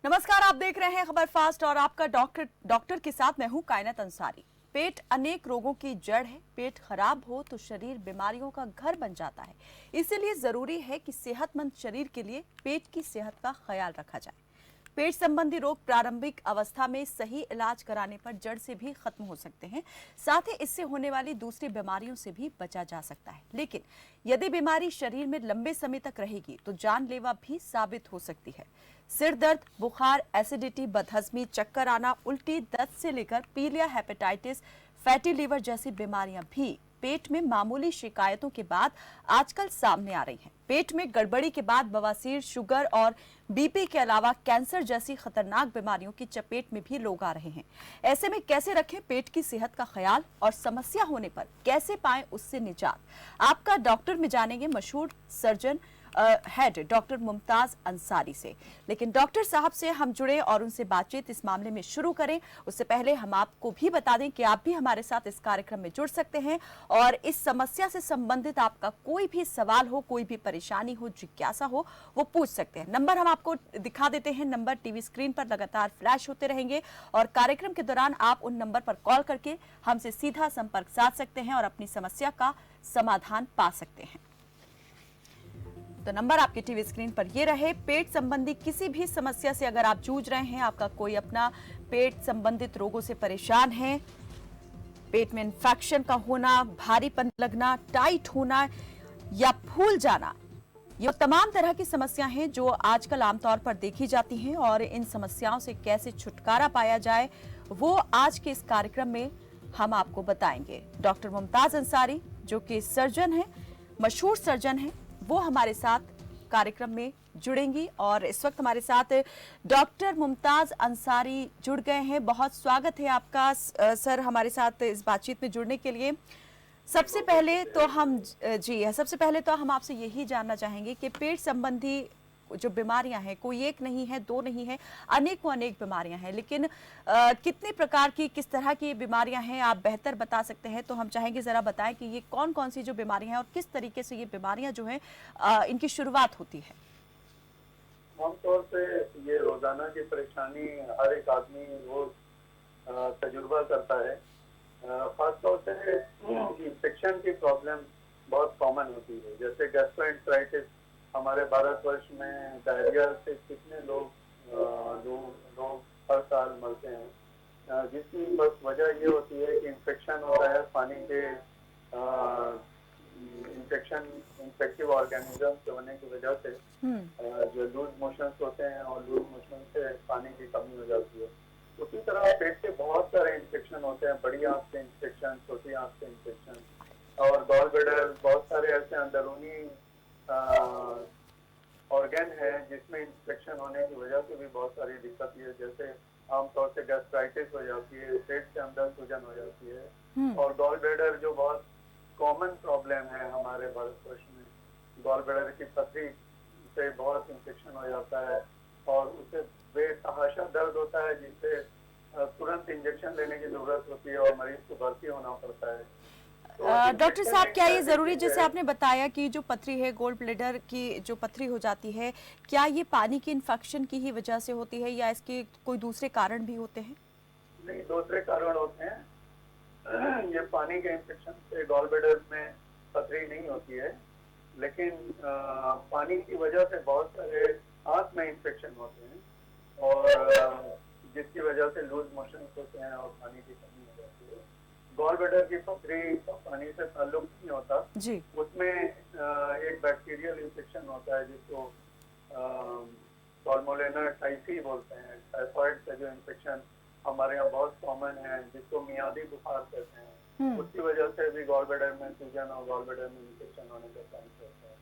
नमस्कार, आप देख रहे हैं खबर फास्ट और आपका डॉक्टर के साथ मैं हूं कायनात अंसारी। पेट अनेक रोगों की जड़ है। पेट खराब हो तो शरीर बीमारियों का घर बन जाता है। इसीलिए जरूरी है कि सेहतमंद शरीर के लिए पेट की सेहत का ख्याल रखा जाए। पेट संबंधी रोग प्रारंभिक अवस्था में सही इलाज कराने पर जड़ से भी खत्म हो सकते हैं। साथ ही इससे होने वाली दूसरी बीमारियों से भी बचा जा सकता है। लेकिन यदि बीमारी शरीर में लंबे समय तक रहेगी तो जानलेवा भी साबित हो सकती है। सिर दर्द, बुखार, एसिडिटी, बदहजमी, चक्कर आना, उल्टी, दस्त से लेकर पीलिया, हेपेटाइटिस, फैटी लीवर जैसी बीमारियां भी पेट में मामूली शिकायतों के बाद आजकल सामने आ रही हैं। पेट में गड़बड़ी के बाद बवासीर, शुगर और बीपी के अलावा कैंसर जैसी खतरनाक बीमारियों की चपेट में भी लोग आ रहे हैं। ऐसे में कैसे रखें पेट की सेहत का ख्याल और समस्या होने पर कैसे पाएं उससे निजात, आपका डॉक्टर में जानेंगे मशहूर surgeon head doctor Mumtaz Ansari से। लेकिन डॉक्टर साहब से हम जुड़े और उनसे बातचीत इस मामले में शुरू करें उससे पहले हम आपको भी बता दें कि आप भी हमारे साथ इस कार्यक्रम में जुड़ सकते हैं और इस समस्या से संबंधित आपका कोई भी सवाल हो, कोई भी परेशानी हो, जिज्ञासा हो, वो पूछ सकते हैं। नंबर हम आपको दिखा देते हैं। नंबर टीवी स्क्रीन पर लगातार फ्लैश होते रहेंगे और कार्यक्रम के दौरान आप उन नंबर पर कॉल करके हमसे सीधा संपर्क साध सकते हैं और अपनी समस्या का समाधान पा सकते हैं। तो नंबर आपके टीवी स्क्रीन पर ये रहे। पेट संबंधी किसी भी समस्या से अगर आप जूझ रहे हैं, आपका कोई अपना पेट संबंधित रोगों से परेशान है, पेट में इन्फेक्शन का होना, भारीपन लगना, टाइट होना या फूल जाना, ये तमाम तरह की समस्याएं हैं जो आजकल आमतौर पर देखी जाती हैं और इन समस्याओं से कैसे छुटकारा पाया जाए वो आज के इस कार्यक्रम में हम आपको बताएंगे। डॉक्टर मुमताज अंसारी जो कि सर्जन है, मशहूर सर्जन है, वो हमारे साथ कार्यक्रम में जुड़ेंगी और इस वक्त हमारे साथ डॉक्टर मुमताज अंसारी जुड़ गए हैं। बहुत स्वागत है आपका सर हमारे साथ इस बातचीत में जुड़ने के लिए। सबसे पहले तो हम आपसे यही जानना चाहेंगे कि पेट संबंधी जो बीमारियां हैं, कोई एक नहीं है, दो नहीं है, अनेकों अनेक बीमारियां हैं, लेकिन कितने प्रकार की, किस तरह की बीमारियां हैं आप बेहतर बता सकते हैं। तो हम चाहेंगे जरा बताएं कि ये कौन कौन सी जो बीमारियां हैं और किस तरीके से ये बीमारियां जो हैं इनकी शुरुआत होती है। आमतौर पे ये रोजाना की परेशानी हर एक आदमी रोज तजुर्बा करता है। खासतौर से इंफेक्शन की प्रॉब्लम बहुत कॉमन होती है, जैसे गैस्ट्रोएंटेराइटिस। हमारे भारतवर्ष में डायरिया से कितने लोग हर साल मरते हैं, जिसकी बस वजह ये होती है कि इंफेक्शन हो रहा है पानी के इन्फेक्टिव ऑर्गेनिज्म के होने की वजह से जो लूज मोशंस होते हैं और लूज मोशन से पानी की कमी हो जाती है। उसी तरह पेट के बहुत सारे इन्फेक्शन होते हैं, बड़ी आंत से इन्फेक्शन, छोटी आंत से इन्फेक्शन और गॉल ब्लैडर। बहुत सारे ऐसे अंदरूनी ऑर्गन है जिसमें इन्फेक्शन होने की वजह से भी बहुत सारी दिक्कत है, जैसे आमतौर से गैस्ट्राइटिस हो जाती है, पेट के अंदर सूजन हो जाती है और गॉल ब्लैडर जो बहुत कॉमन प्रॉब्लम है हमारे भारतवर्ष में। गॉल ब्लैडर की पथरी से बहुत इन्फेक्शन हो जाता है और उसे बेतहाशा दर्द होता है, जिससे तुरंत इंजेक्शन लेने की जरूरत होती है और मरीज को भर्ती होना पड़ता है। डॉक्टर साहब, क्या ये जरूरी, जैसे आपने बताया कि जो पथरी है, गोल ब्लैडर की जो पथरी हो जाती है, क्या ये पानी की इन्फेक्शन की ही वजह से होती है या इसके कोई दूसरे कारण भी होते हैं? नहीं, दूसरे कारण होते हैं। ये पानी के इन्फेक्शन से गॉल ब्लैडर में पथरी नहीं होती है, लेकिन पानी की वजह से बहुत सारे आंत में इन्फेक्शन होते हैं और जिसकी वजह से लूज मोशन होते हैं और पानी की कमी हो जाती है। गॉल ब्लैडर की पथरी का पानी से ताल्लुक नहीं होता जी। उसमें एक बैक्टीरियल इन्फेक्शन होता है जिसको साल्मोनेला टाइफी बोलते हैं। टाइफाइड का जो इन्फेक्शन हमारे यहाँ बहुत कॉमन है, जिसको मियादी बुखार कहते हैं, उसकी वजह से भी गॉल ब्लैडर में सूजन और गॉल ब्लैडर में इन्फेक्शन होने का चांस होता है।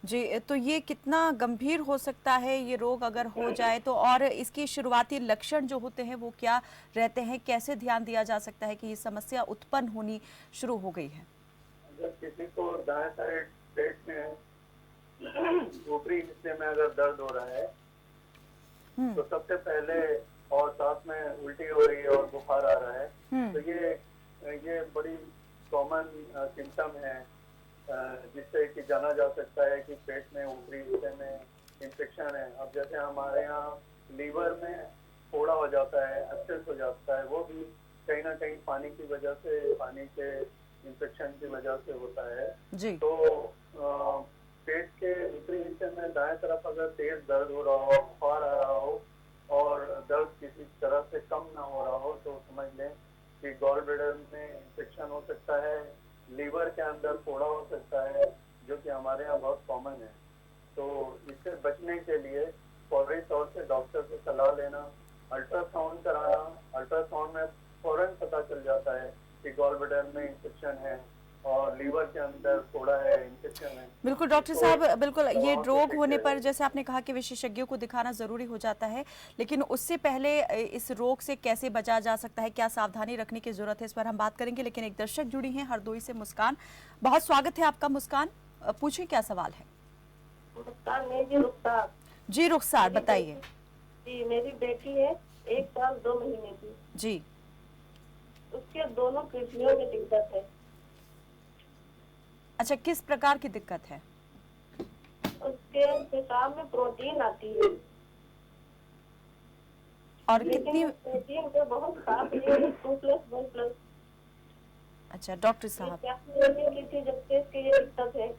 जी, तो ये कितना गंभीर हो सकता है ये रोग अगर हो जाए तो, और इसकी शुरुआती लक्षण जो होते हैं वो क्या रहते हैं, कैसे ध्यान दिया जा सकता है कि ये समस्या उत्पन्न होनी शुरू हो गई है? अगर किसी को दाएं साइड पेट में ऊपरी हिस्से में अगर दर्द हो रहा है तो सबसे पहले, और साथ में उल्टी हो रही है और बुखार आ रहा है, तो ये बड़ी कॉमन सिम्टम है जिससे कि जाना जा सकता है कि पेट में ऊपरी हिस्से में इन्फेक्शन है। अब जैसे हमारे यहाँ लीवर में फोड़ा हो जाता है, एब्सेस हो जाता है, वो भी कहीं ना कहीं पानी की वजह से, पानी के इन्फेक्शन की वजह से होता है। जी। तो पेट के ऊपरी हिस्से में दाएं तरफ अगर तेज दर्द हो रहा हो, बुखार आ रहा हो और दर्द किसी तरह से कम ना हो रहा हो, तो समझ लें कि गॉल ब्लैडर में इन्फेक्शन हो सकता है, लीवर के अंदर फोड़ा हो सकता है, जो कि हमारे यहाँ बहुत कॉमन है। तो इससे बचने के लिए फौरी तौर से डॉक्टर से सलाह लेना, अल्ट्रासाउंड कराना। अल्ट्रासाउंड में फौरन पता चल जाता है कि गॉल ब्लैडर में इन्फेक्शन है और लीवर के अंदर फोड़ा है, इन्फेक्शन है। बिल्कुल डॉक्टर तो साहब, बिल्कुल ये बहुत रोग होने इफेक्टिव पर है। जैसे आपने कहा कि विशेषज्ञों को दिखाना ज़रूरी हो जाता है, लेकिन उससे पहले इस रोग से कैसे बचा जा सकता है, क्या सावधानी रखने की ज़रूरत है, इस पर हम बात करेंगे। लेकिन एक दर्शक जुड़ी हैं हरदोई से, मुस्कान। बहुत स्वागत है आपका मुस्कान, पूछें क्या सवाल है। नमस्कार, मैं जी रुखसार। जी रुखसार, बताइए। जी, मेरी बेटी है 1 साल 2 महीने की। जी। उसके दोनों किडनियों में दिक्कत है। अच्छा, किस प्रकार की दिक्कत है? उसके पेशाब में प्रोटीन आती है, और लेकिन कितनी? वो प्रोटीन को बहुत खास है, 2+1+। अच्छा डॉक्टर साहब। क्या की थी जब से इसकी ये दिक्कत है,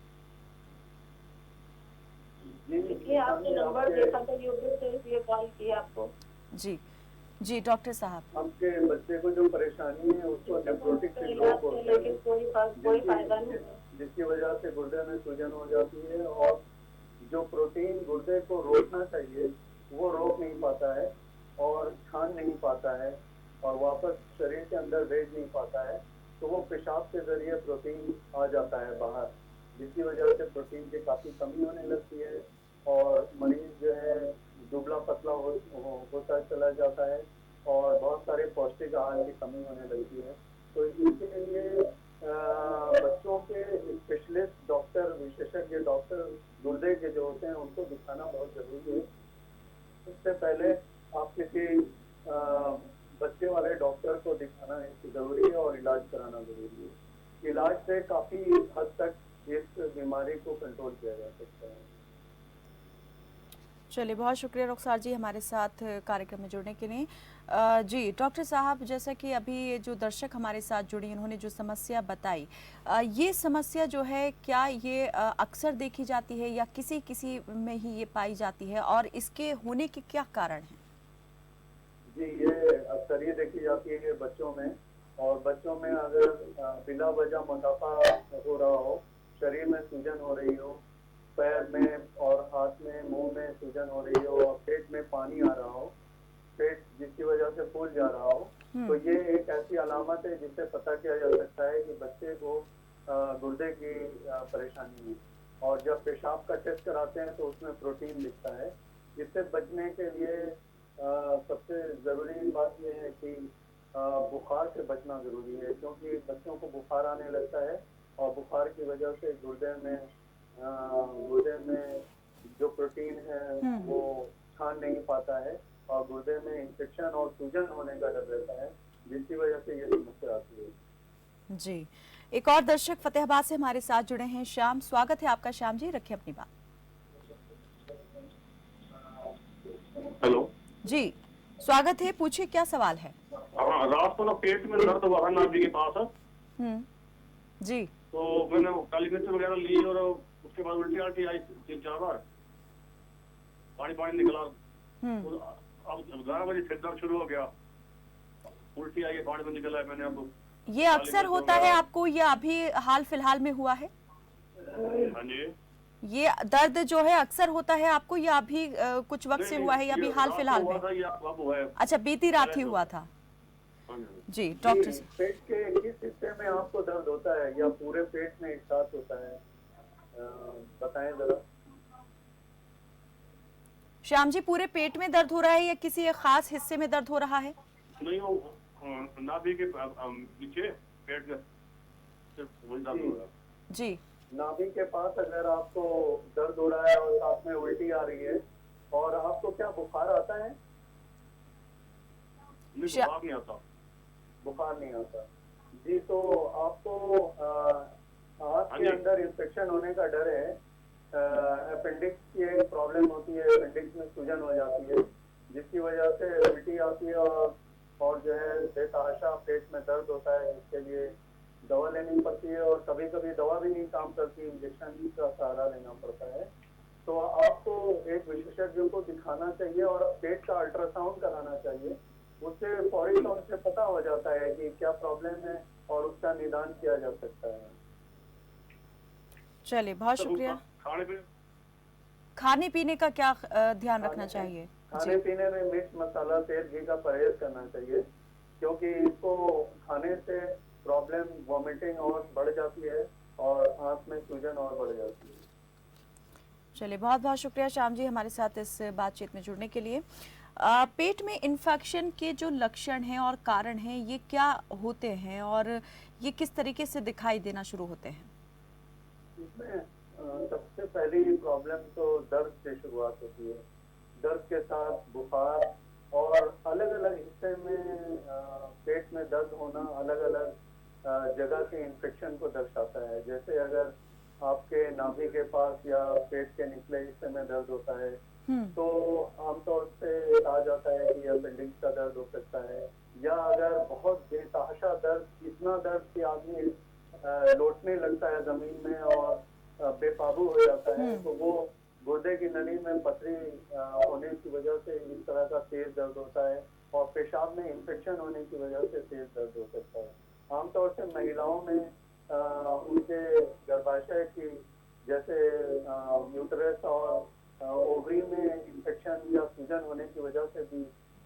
इसलिए आपने नंबर देखा था यूट्यूब से, इसलिए कॉल किया आपको। जी जी डॉक्टर साहब। आपके बच्चे को जो परेशानी है उसको नेफ्रोटिक सिंड्रोम बोलते हैं, लेकिन कोई फायदा नहीं है। जिसकी वजह से गुर्दे में सूजन हो जाती है और जो प्रोटीन गुर्दे को रोकना चाहिए वो रोक नहीं पाता है और छान नहीं पाता है और वापस शरीर के अंदर भेज नहीं पाता है। तो वो पेशाब के जरिए प्रोटीन आ जाता है बाहर, जिसकी वजह से प्रोटीन की काफ़ी कमी होने लगती है और मरीज जो है दुबला पतला होता चला जाता है और बहुत सारे पौष्टिक आहार की कमी होने लगती है। तो इसके लिए बच्चों के स्पेशलिस्ट डॉक्टर, विशेषज्ञ डॉक्टर गुर्दे के जो होते हैं उनको दिखाना बहुत जरूरी है। इससे पहले आप किसी बच्चे वाले डॉक्टर को दिखाना जरूरी है और इलाज कराना जरूरी है। इलाज से काफी हद तक इस बीमारी को कंट्रोल किया जा सकता है। चलिए, बहुत शुक्रिया रुखसार जी हमारे साथ कार्यक्रम में जुड़ने के लिए। जी डॉक्टर साहब, जैसा कि अभी जो दर्शक हमारे साथ जुड़ी उन्होंने जो समस्या बताई, ये समस्या जो है क्या ये अक्सर देखी जाती है या किसी किसी में ही ये पाई जाती है, और इसके होने के क्या कारण हैं? जी, ये अक्सर ये देखी जाती है बच्चों में, और बच्चों में अगर बिना वजह मोटापा हो रहा हो, शरीर में सूजन हो रही हो, पैर में और हाथ में, मुंह में सूजन हो रही हो, पेट में पानी आ रहा हो, पेट जिसकी वजह से फूल जा रहा हो, तो ये एक ऐसी अलामत है जिससे पता किया जा सकता है कि बच्चे को गुर्दे की परेशानी है। और जब पेशाब का टेस्ट कराते हैं तो उसमें प्रोटीन दिखता है। इससे बचने के लिए सबसे ज़रूरी बात यह है कि बुखार से बचना ज़रूरी है, क्योंकि बच्चों को बुखार आने लगता है और बुखार की वजह से गुर्दे में जो प्रोटीन है वो छान नहीं पाता है और गुर्दे में इन्फेक्शन और सूजन होने का डर रहता है, जिसकी वजह से ये समस्या आती है। जी, एक और दर्शक फतेहाबाद से हमारे साथ जुड़े हैं, श्याम। स्वागत है आपका श्याम जी, रखिए अपनी बात। हेलो जी स्वागत है, पूछिए क्या सवाल है। हाँ, रात को ना पेट में दर्द हुआ नाभि के पास। जी। तो मैंने काली मिर्च वगैरह ली और उसके बाद उल्टी आल्टी आई 3-4 बार, पानी निकला। तो अब 11 बजे फिर दर्द शुरू हो गया, उल्टी आई, पानी में निकला है। मैंने अब ये अक्सर होता है आपको या अभी हाल फिलहाल में हुआ है? हाँ जी, ये दर्द जो है अक्सर होता है आपको या अभी कुछ वक्त से हुआ है या अभी हाल फिलहाल में? अच्छा, बीती रात ही हुआ था। जी डॉक्टर साहब, पेट के किस हिस्से में आपको दर्द होता है या पूरे पेट में एक साथ होता है, बताएं जरा। श्याम जी, पूरे पेट में दर्द हो रहा है या किसी एक खास हिस्से में दर्द हो रहा है? नहीं, वो नाभि के नीचे पेट में सिर्फ वही दर्द हो रहा है। जी, नाभि के पास अगर आपको दर्द हो रहा है और साथ में उल्टी आ रही है, और आपको क्या बुखार आता है? नहीं, बुखार नहीं आता। बुखार नहीं आता जी, तो आपको हाथ के अंदर इन्फेक्शन होने का डर है, अपेंडिक्स की एक प्रॉब्लम होती है, अपेंडिक्स में सूजन हो जाती है जिसकी वजह से उल्टी आती है और जो है बेतहाशा पेट में दर्द होता है, जिसके लिए दवा लेनी पड़ती है और कभी कभी दवा भी नहीं काम करती, इंजेक्शन का सहारा लेना पड़ता है। तो आपको एक विशेषज्ञ को दिखाना चाहिए और पेट का अल्ट्रासाउंड कराना चाहिए। उससे फौरी तौर से पता हो जाता है कि क्या प्रॉब्लम है और उसका निदान किया जा सकता है। चलिए, बहुत शुक्रिया। खाने पीने खाने पीने का क्या ध्यान रखना चाहिए? खाने पीने में मिर्च, मसाला, तेल, घी का परहेज करना चाहिए, क्योंकि इसको खाने से प्रॉब्लम वॉमिटिंग और बढ़ जाती है और आंत में सूजन और बढ़ जाती है। चलिए, बहुत बहुत शुक्रिया श्याम जी हमारे साथ इस बातचीत में जुड़ने के लिए। पेट में इन्फेक्शन के जो लक्षण हैं और कारण हैं, ये क्या होते हैं और ये किस तरीके से दिखाई देना शुरू होते हैं? इसमें सबसे पहली प्रॉब्लम तो दर्द से शुरुआत होती है। दर्द के साथ बुखार और अलग अलग हिस्से में पेट में दर्द होना अलग अलग जगह के इन्फेक्शन को दर्शाता है। जैसे अगर आपके नाभि के पास या पेट के निचले हिस्से में दर्द होता है तो आमतौर से कहा जाता है कि अपेंडिक्स का दर्द हो सकता है, या अगर बहुत बेतहाशा दर्द, इतना दर्द कि आदमी लौटने लगता है जमीन में और बेकाबू हो जाता है, तो वो गुर्दे की नली में पथरी होने की वजह से इस तरह का तेज दर्द होता है और पेशाब में इंफेक्शन होने की वजह से तेज दर्द हो सकता है। आमतौर से महिलाओं में उनके गर्भाशय की, जैसे यूटरस और ओवरी में इंफेक्शन या सूजन होने की वजह से भी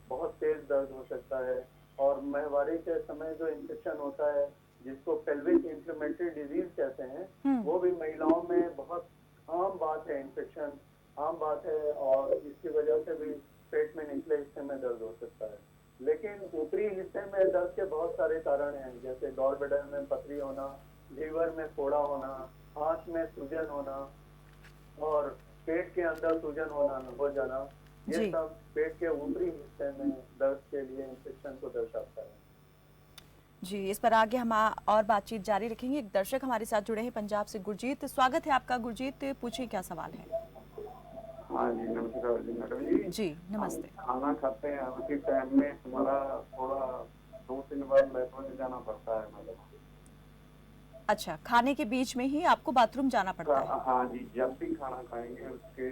बहुत तेज दर्द हो सकता है। और माहवारी के समय जो इंफेक्शन होता है, जिसको पेल्विक इन्फ्लेमेटरी डिजीज कहते हैं, वो भी महिलाओं में बहुत आम बात है, इन्फेक्शन आम बात है और इसकी वजह से भी पेट में निचले हिस्से में दर्द हो सकता है। लेकिन ऊपरी हिस्से में दर्द के बहुत सारे कारण हैं, जैसे गॉल ब्लैडर में पथरी होना, लीवर में फोड़ा होना, आंत में सूजन होना और पेट के अंदर सूजन होना, हो जाना, ये सब पेट के ऊपरी हिस्से में दर्द के लिए इन्फेक्शन को दर्शाता है। जी, इस पर आगे हम और बातचीत जारी रखेंगे। एक दर्शक हमारे साथ जुड़े हैं पंजाब से, गुरजीत। स्वागत है आपका गुरजीत, पूछिए क्या सवाल है। हाँ जी, नमस्कार जी मैडम जी। जी नमस्ते। खाना खाते हैं उसी टाइम में हमारा थोड़ा 2-3 बार लेटरिन जाना पड़ता है मैडम। अच्छा, खाने के बीच में ही आपको बाथरूम जाना पड़ता है? हाँ जी, जब भी खाना खाएंगे उसके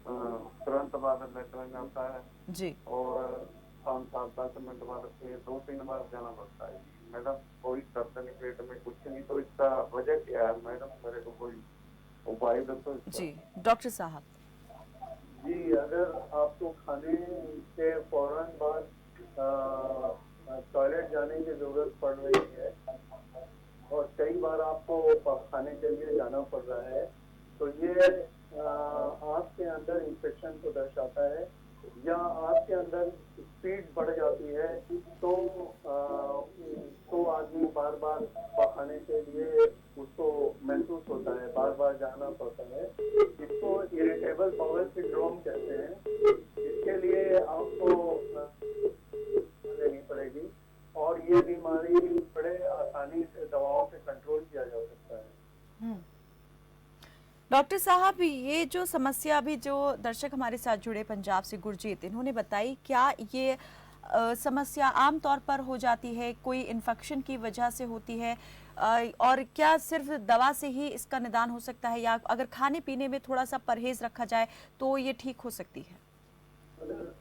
तुरंत बाद लेटरिन आता है जी। और 5-7-10 मिनट बाद फिर 2-3 बार जाना पड़ता है मैडम। कोई दर्द नहीं पेट में, कुछ नहीं, तो इसका वजह क्या है मैडम? मेरे को कोई उपाय दो। जी डॉक्टर साहब। जी, अगर आपको खाने के फौरन बाद टॉयलेट जाने की जरूरत पड़ रही है और कई बार आपको खाने के लिए जाना पड़ रहा है, तो ये आंत के अंदर इंफेक्शन को दर्शाता है, या आंत के अंदर स्पीड बढ़ जाती है तो आदमी बार बार पकाने के लिए उसको महसूस होता है, बार बार जाना पड़ता है। इसको इरिटेबल बाउल सिंड्रोम कहते हैं। इसके लिए आपको लेनी पड़ेगी और ये बीमारी बड़े आसानी से दवाओं से कंट्रोल किया जा सकता है। डॉक्टर साहब, ये जो समस्या अभी जो दर्शक हमारे साथ जुड़े पंजाब से गुरजीत, इन्होंने बताई, क्या ये समस्या आम तौर पर हो जाती है, कोई इन्फेक्शन की वजह से होती है, और क्या सिर्फ दवा से ही इसका निदान हो सकता है, या अगर खाने पीने में थोड़ा सा परहेज रखा जाए तो ये ठीक हो सकती है? अगर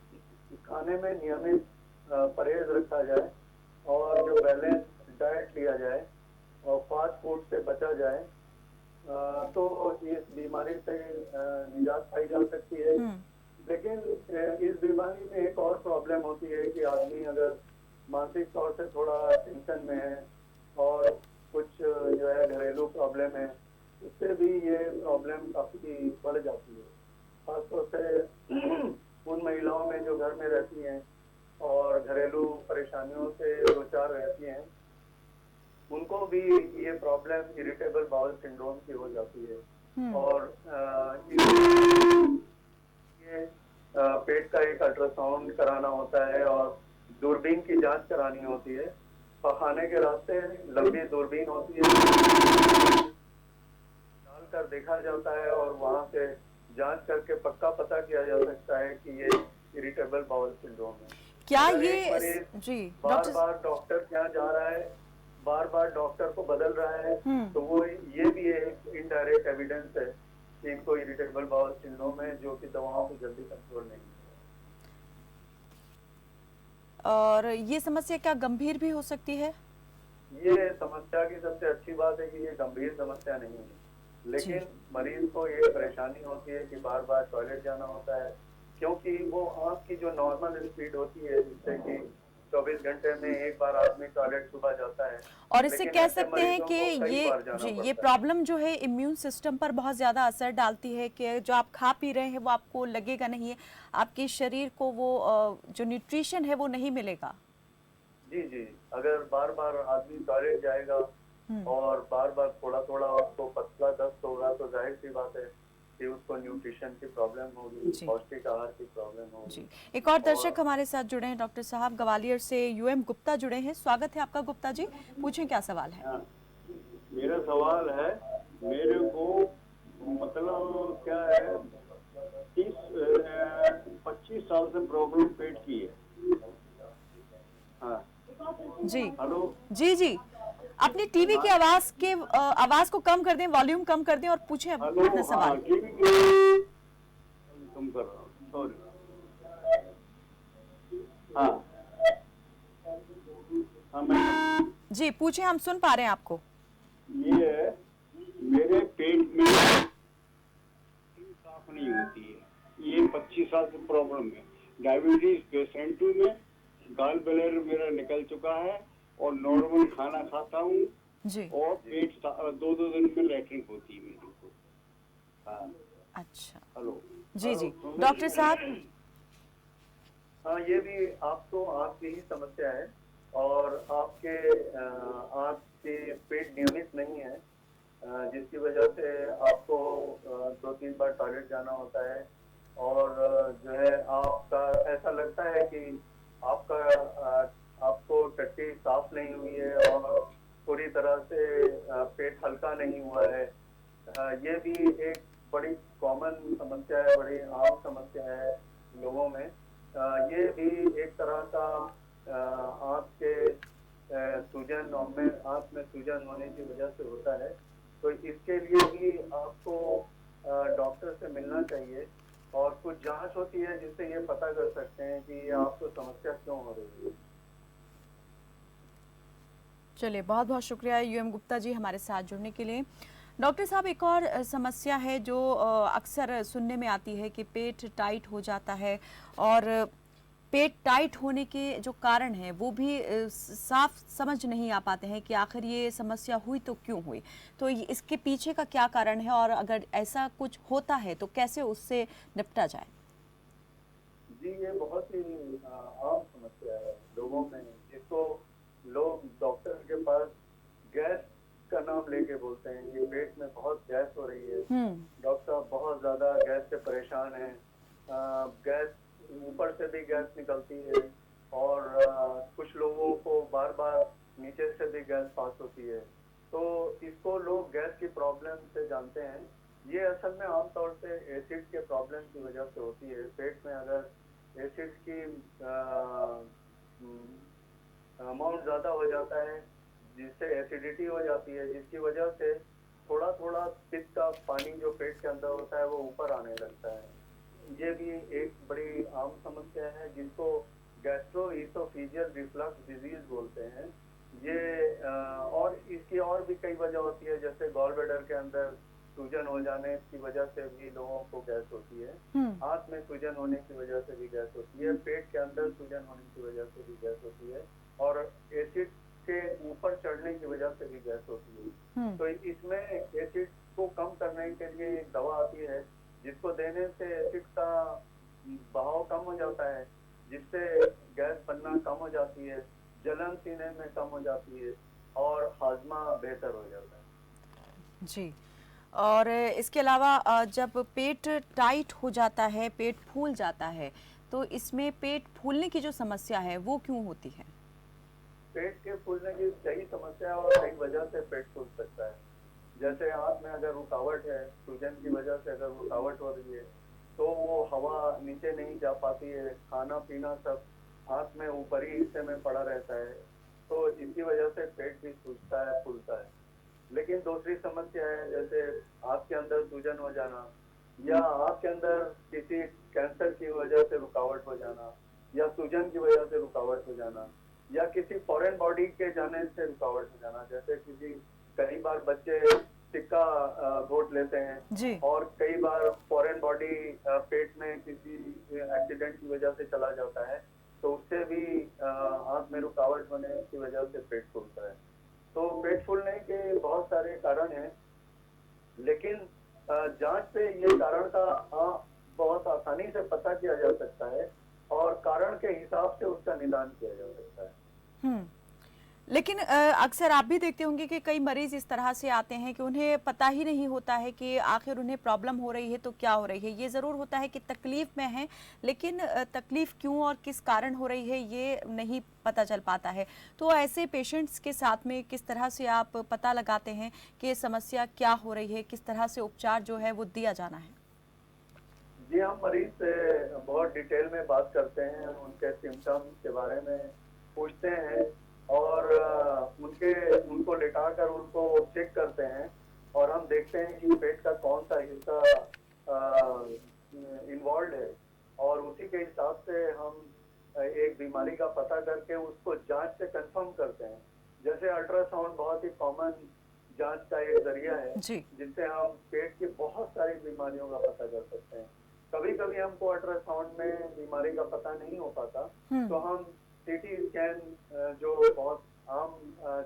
खाने में नियमित परहेज रखा जाए और जो बैलेंस डाइट लिया जाए और फास्ट फूड से बचा जाए तो इस बीमारी से निजात पाई जा सकती है। लेकिन इस बीमारी में एक और प्रॉब्लम होती है कि आदमी अगर मानसिक तौर से थोड़ा टेंशन में है और कुछ जो है घरेलू प्रॉब्लम है, उससे भी ये प्रॉब्लम काफी बढ़ जाती है। खासतौर से उन महिलाओं में जो घर में रहती हैं और घरेलू परेशानियों से दो चार रहती हैं, उनको भी ये प्रॉब्लम इरिटेबल बाउल सिंड्रोम की हो जाती है। और ये पेट का एक अल्ट्रासाउंड कराना होता है और दूरबीन की जांच करानी होती है। पखाने के रास्ते लंबी दूरबीन होती है, डाल कर देखा जाता है और वहाँ से जांच करके पक्का पता किया जा सकता है कि ये इरिटेबल बाउल सिंड्रोम है। क्या अगर ये एक मरीज जी बार डॉक्टर बार डॉक्टर के यहाँ जा रहा है, बार बार डॉक्टर को बदल रहा है, तो वो ये भी एक इनडायरेक्ट एविडेंस है कि इनको इरिटेबल बाउल सिंड्रोम है, जो कि दवाओं को जल्दी कंट्रोल नहीं है। और ये समस्या क्या गंभीर भी हो सकती है? ये समस्या की सबसे अच्छी बात है कि ये गंभीर समस्या नहीं है, लेकिन मरीज को ये परेशानी होती है कि बार बार टॉयलेट जाना होता है, क्योंकि वो आँख की जो नॉर्मल स्पीड होती है, जिससे कि 24 घंटे में एक बार आदमी टॉयलेट सुबह जाता है, और इससे लेकिन कह ऐसे सकते हैं मरीजों कि को कई ये बार जाना जी पड़ता ये है। प्रॉब्लम जो है इम्यून सिस्टम पर बहुत ज़्यादा असर डालती है कि जो आप खा पी रहे हैं वो आपको लगेगा नहीं है, आपके शरीर को वो जो न्यूट्रिशन है वो नहीं मिलेगा। जी जी, अगर बार बार आदमी टॉयलेट जाएगा और बार बार थोड़ा थोड़ा उसको पतला दस्त होगा, तो जाहिर सी बात है कि उसको न्यूट्रिशन की प्रॉब्लम होगी, जी। पौष्टिक आहार की प्रॉब्लम होगी। जी, एक और दर्शक हमारे साथ जुड़े हैं, डॉक्टर साहब ग्वालियर से यूएम गुप्ता जुड़े हैं। स्वागत है आपका गुप्ता जी, पूछें क्या सवाल है? हाँ, मेरा सवाल है, मेरे को मतलब क्या है, 25 साल से प्रॉब्लम पेट की है। हाँ जी हेलो, जी जी, अपनी टीवी की आवाज को कम कर दें, वॉल्यूम कम कर दें और पूछें हेलो, अपना हाँ सवाल। टीवी कम कर रहा हूँ, सॉरी। हाँ हाँ मैं जी पूछें, हम सुन पा रहे हैं आपको। ये है, मेरे पेट में साफ नहीं होती है, ये 25 साल से प्रॉब्लम है। डायबिटीज पेशेंट हूँ मैं, गाल ब्लैडर मेरा निकल चुका है और नॉर्मल खाना खाता हूँ जी और पेट 2-2 दिन में लैट्रिन होती है मेरे को। हाँ अच्छा, हेलो जी जी डॉक्टर साहब। हाँ, ये भी आपको आँख की ही समस्या है और आपके आँख के पेट नियमित नहीं है, जिसकी वजह से आपको 2-3 बार टॉयलेट जाना होता है और जो है आपका ऐसा लगता है कि आपको टट्टी साफ नहीं हुई है और पूरी तरह से पेट हल्का नहीं हुआ है। ये भी एक बड़ी कॉमन समस्या है, बड़ी आम समस्या है लोगों में। ये भी एक तरह का आँख के सूजन आँख में सूजन होने की वजह से होता है, तो इसके लिए भी आपको डॉक्टर से मिलना चाहिए और कुछ जांच होती है जिससे ये पता कर सकते हैं कि ये आपको समस्या क्यों हो रही है। चलिए, बहुत बहुत शुक्रिया यूएम गुप्ता जी हमारे साथ जुड़ने के लिए। डॉक्टर साहब, एक और समस्या है जो अक्सर सुनने में आती है कि पेट टाइट हो जाता है, और पेट टाइट होने के जो कारण हैं वो भी साफ समझ नहीं आ पाते हैं कि आखिर ये समस्या हुई तो क्यों हुई, तो इसके पीछे का क्या कारण है, और अगर ऐसा कुछ होता है तो कैसे उससे निपटा जाए? जी, ये बहुत ही आम समस्या है लोगों में, जिसको लोग डॉक्टर के पास गैस का नाम लेके बोलते हैं कि पेट में बहुत गैस हो रही है, डॉक्टर साहब बहुत ज्यादा गैस से परेशान हैं, गैस ऊपर से भी गैस निकलती है और कुछ लोगों को बार बार नीचे से भी गैस पास होती है, तो इसको लोग गैस की प्रॉब्लम से जानते हैं। ये असल में आमतौर से एसिड के प्रॉब्लम की वजह से होती है। पेट में अगर एसिड की अमाउंट ज़्यादा हो जाता है, जिससे एसिडिटी हो जाती है, जिसकी वजह से थोड़ा थोड़ा पित्त का पानी जो पेट के अंदर होता है वो ऊपर आने लगता है। ये भी एक बड़ी आम समस्या है जिसको गैस्ट्रोइसोफेजियल रिफ्लक्स डिजीज बोलते हैं। ये और इसकी और भी कई वजह होती है, जैसे गॉल ब्लैडर के अंदर सूजन हो जाने की वजह से भी लोगों को गैस होती है, आंत में सूजन होने की वजह से भी गैस होती है, पेट के अंदर सूजन होने की वजह से भी गैस होती है, और एसिड के ऊपर चढ़ने की वजह से भी गैस होती है। तो इसमें एसिड को कम करने के लिए एक दवा आती है जिसको देने से एसिड का बहाव कम हो जाता है, जिससे गैस बनना कम हो जाती है, जलन सीने में कम हो जाती है और हाजमा बेहतर हो जाता है। जी, और इसके अलावा जब पेट टाइट हो जाता है, पेट फूल जाता है, तो इसमें पेट फूलने की जो समस्या है वो क्यों होती है? पेट के फूलने की कई समस्या और कई वजह से पेट फूल सकता है। जैसे आंत में अगर रुकावट है, सूजन की वजह से अगर रुकावट हो रही है, तो वो हवा नीचे नहीं जा पाती है, खाना पीना सब आंत में ऊपरी हिस्से में पड़ा रहता है, तो इसी वजह से पेट भी सूजता है, फूलता है। लेकिन दूसरी समस्या है, जैसे आंत के अंदर सूजन हो जाना, या आंत के अंदर किसी कैंसर की वजह से रुकावट हो जाना, या सूजन की वजह से रुकावट हो जाना, या किसी फॉरेन बॉडी के जाने से रुकावट हो जाना। जैसे किसी कई बार बच्चे सिक्का घोट लेते हैं, जी। और कई बार फॉरेन बॉडी पेट में किसी एक्सीडेंट की वजह से चला जाता है, तो उससे भी आंत में रुकावट होने की वजह से पेट फूलता है। तो पेट फूलने के बहुत सारे कारण हैं, लेकिन जांच से ये कारण का बहुत आसानी से पता किया जा सकता है, और कारण के हिसाब से उसका निदान किया जा सकता है। लेकिन अक्सर आप भी देखते होंगे कि कई मरीज इस तरह से आते हैं कि उन्हें पता ही नहीं होता है कि आखिर उन्हें प्रॉब्लम हो रही है तो क्या हो रही है। ये ज़रूर होता है कि तकलीफ में है, लेकिन तकलीफ क्यों और किस कारण हो रही है ये नहीं पता चल पाता है। तो ऐसे पेशेंट्स के साथ में किस तरह से आप पता लगाते हैं कि ये समस्या क्या हो रही है, किस तरह से उपचार जो है वो दिया जाना है? जी, हम मरीज से बहुत डिटेल में बात करते हैं, उनके सिम्टम्स के बारे में पूछते हैं, और उनको लेटाकर उनको चेक करते हैं, और हम देखते हैं कि पेट का कौन सा हिस्सा इन्वॉल्व है, और उसी के हिसाब से हम एक बीमारी का पता करके उसको जांच से कंफर्म करते हैं। जैसे अल्ट्रासाउंड बहुत ही कॉमन जांच का एक जरिया है, जिससे हम पेट की बहुत सारी बीमारियों का पता कर सकते हैं। कभी कभी हमको अल्ट्रासाउंड में बीमारी का पता नहीं हो पाता, तो हम सीटी स्कैन, जो बहुत आम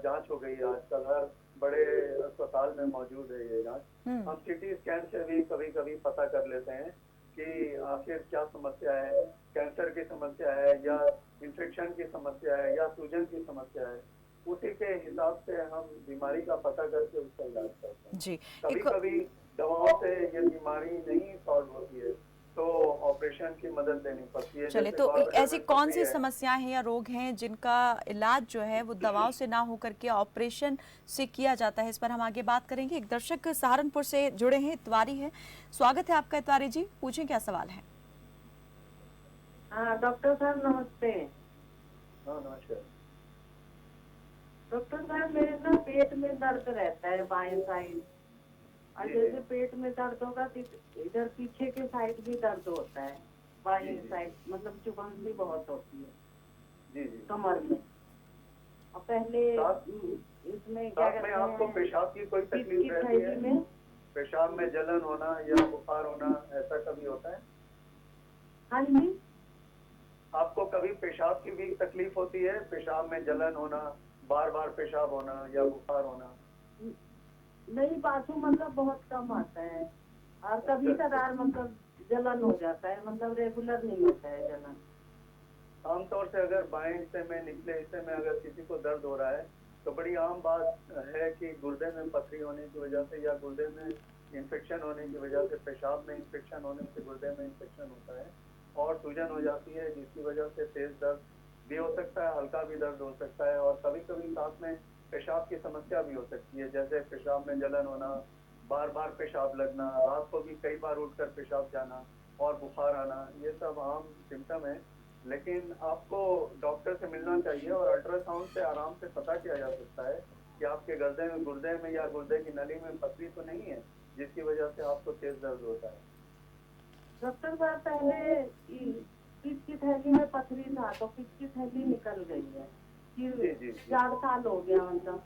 जांच हो गई है आजकल, हर बड़े अस्पताल में मौजूद है ये जांच, हम सीटी स्कैन से भी कभी कभी पता कर लेते हैं कि आखिर क्या समस्या है, कैंसर की समस्या है, या इन्फेक्शन की समस्या है, या सूजन की समस्या है। उसी के हिसाब से हम बीमारी का पता करके उसका इलाज करते हैं। जी। कभी कभी दवाओं से ये बीमारी नहीं सॉल्व होती है, तो ऑपरेशन की मदद लेनी पड़ती है। चले, तो ऐसी कौन सी समस्याएं हैं या रोग हैं जिनका इलाज जो है वो दवाओं से ना होकर के ऑपरेशन से किया जाता है, इस पर हम आगे बात करेंगे। एक दर्शक सहारनपुर से जुड़े हैं, इतवारी है, स्वागत है आपका इतवारी जी, पूछें क्या सवाल है? हाँ डॉक्टर साहब नमस्ते। हाँ नमस्कार। डॉक्टर साहब मेरे ना पेट में दर्द रहता है बाएं साइड, और जैसे पेट में दर्द होगा तो इधर पीछे के साइड भी दर्द होता है, बाएं साइड, मतलब चुभन भी बहुत होती है कमर में। और पहले इसमें क्या कहते हैं, आपको पेशाब की कोई तकलीफ रहती है? पेशाब में जलन होना या बुखार होना, ऐसा कभी होता है? हाँ जी। आपको कभी पेशाब की भी तकलीफ होती है? पेशाब में जलन होना, बार बार पेशाब होना या बुखार होना? नहीं, बाथू मतलब बहुत कम आता है, और कभी कदार मतलब जलन हो जाता है, मतलब रेगुलर नहीं होता है जलन। आमतौर से अगर बाएं हिस्से में, निचले हिस्से में अगर किसी को दर्द हो रहा है, तो बड़ी आम बात है कि गुर्दे में पथरी होने की वजह से या गुर्दे में इन्फेक्शन होने की वजह से, पेशाब में इन्फेक्शन होने से गुर्दे में इन्फेक्शन होता है और सूजन हो जाती है, जिसकी वजह से तेज दर्द भी हो सकता है, हल्का भी दर्द हो सकता है, और कभी कभी साथ में पेशाब की समस्या भी हो सकती है, जैसे पेशाब में जलन होना, बार बार पेशाब लगना, रात को भी कई बार उठकर पेशाब जाना और बुखार आना, ये सब आम सिम्टम है। लेकिन आपको डॉक्टर से मिलना चाहिए, और अल्ट्रासाउंड से आराम से पता किया जा सकता है कि आपके गुर्दे में या गुर्दे की नली में पथरी तो नहीं है, जिसकी वजह से आपको तेज दर्द होता है। डॉक्टर साहब पहले पित्त की थैली में पथरी था, तो पित्त की थैली निकल गई है, फिर 4 साल हो गया, मतलब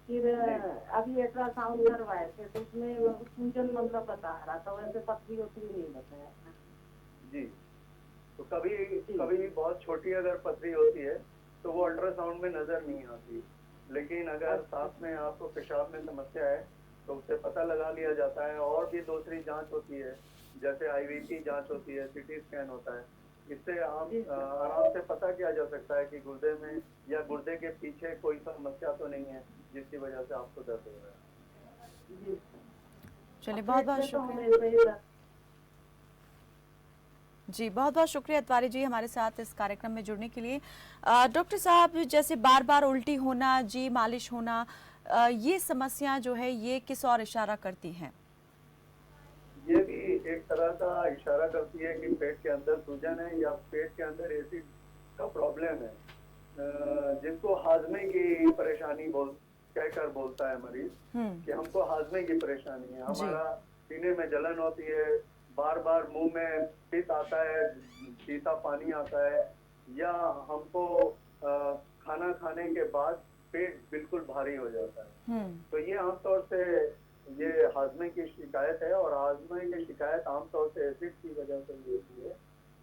फिर अभी अल्ट्रासाउंड करवाए थे तो उसमें सूजन मतलब बता रहा था, वैसे पथरी वथरी नहीं बताया था जी। तो कभी बहुत छोटी अगर पथरी होती है तो वो अल्ट्रासाउंड में नजर नहीं आती, लेकिन अगर साथ में आपको पेशाब में समस्या है तो उससे पता लगा लिया जाता है। और भी दूसरी जांच होती है, जैसे आईवीसी जांच होती है, सीटी स्कैन होता है, इससे आप आराम से पता किया जा सकता है कि गुर्दे में या गुर्दे के पीछे कोई समस्या तो नहीं है जिसकी वजह से आपको दर्द हो रहा है। चलिए, बहुत बहुत शुक्रिया जी, बहुत बहुत शुक्रिया इतवारी जी हमारे साथ इस कार्यक्रम में जुड़ने के लिए। डॉक्टर साहब, जैसे बार बार उल्टी होना, जी मालिश होना, ये समस्या जो है ये किस और इशारा करती हैं? ये भी एक तरह का इशारा करती है कि पेट के अंदर सूजन है या पेट के अंदर एसिड का प्रॉब्लम है, जिसको हाजमे की परेशानी कहकर बोलता है मरीज कि हमको हाजमे की परेशानी है, हमारा सीने में जलन होती है, बार बार मुंह में पित्त आता है, शीता पानी आता है, या हमको खाना खाने के बाद पेट बिल्कुल भारी हो जाता है। तो ये आमतौर से ये हाजमे की शिकायत है, और हाजमे की शिकायत आमतौर से एसिड की वजह से होती है,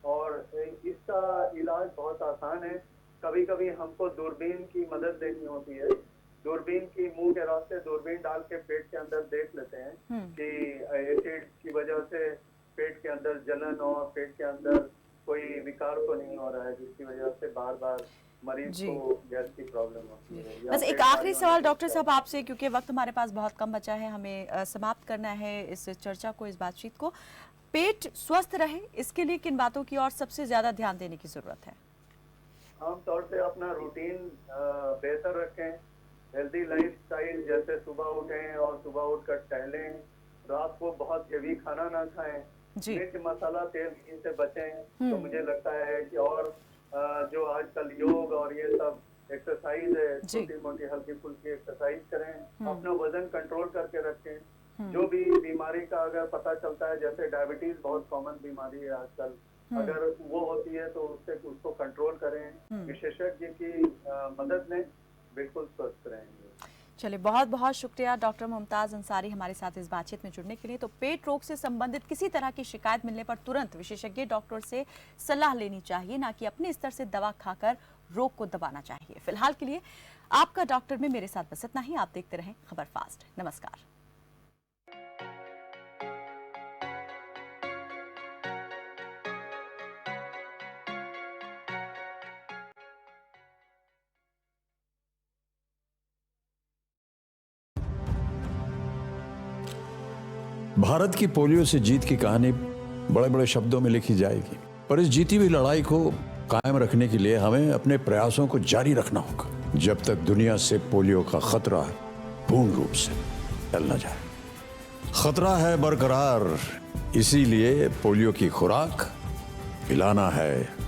और इसका इलाज बहुत आसान है। कभी कभी हमको दूरबीन की मदद लेनी होती है, दूरबीन की मुंह के रास्ते दूरबीन डाल के पेट के अंदर देख लेते हैं कि एसिड की वजह से पेट के अंदर जलन और पेट के अंदर कोई विकार तो नहीं हो रहा है, जिसकी वजह से बार बार मरीज को गैस की प्रॉब्लम होती है। बस एक आखिरी सवाल डॉक्टर साहब आपसे, क्योंकि वक्त हमारे पास बहुत कम बचा है, हमें समाप्त करना है इस चर्चा को, इस बातचीत को। पेट स्वस्थ रहे इसके लिए किन बातों की और सबसे ज्यादा ध्यान देने की जरूरत है? आमतौर से अपना रूटीन बेहतर रखें, हेल्दी लाइफस्टाइल, जैसे सुबह उठें और सुबह उठकर टहलें, रात को बहुत हेवी खाना ना खाएं, मिर्च मसाला तेल घी से बचें। तो मुझे लगता है कि और जो आजकल योग और ये सब एक्सरसाइज है, छोटी मोटी हल्की फुल्की एक्सरसाइज करें, अपना वजन कंट्रोल करके रखें। जो भी बीमारी का अगर पता चलता है, जैसे डायबिटीज बहुत कॉमन बीमारी है आजकल, अगर वो होती है तो उसको कंट्रोल करें, विशेषज्ञ की मदद लें, बिल्कुल स्वस्थ रहेंगे। चलिए, बहुत बहुत शुक्रिया डॉक्टर मुमताज अंसारी हमारे साथ इस बातचीत में जुड़ने के लिए। तो पेट रोग से संबंधित किसी तरह की शिकायत मिलने पर तुरंत विशेषज्ञ डॉक्टर से सलाह लेनी चाहिए, ना कि अपने स्तर से दवा खाकर रोग को दबाना चाहिए। फिलहाल के लिए आपका डॉक्टर में मेरे साथ बस इतना ही। आप देखते रहें खबर फास्ट। नमस्कार। भारत की पोलियो से जीत की कहानी बड़े बड़े शब्दों में लिखी जाएगी, पर इस जीती हुई लड़ाई को कायम रखने के लिए हमें अपने प्रयासों को जारी रखना होगा, जब तक दुनिया से पोलियो का खतरा पूर्ण रूप से टल न जाए। खतरा है बरकरार, इसीलिए पोलियो की खुराक पिलाना है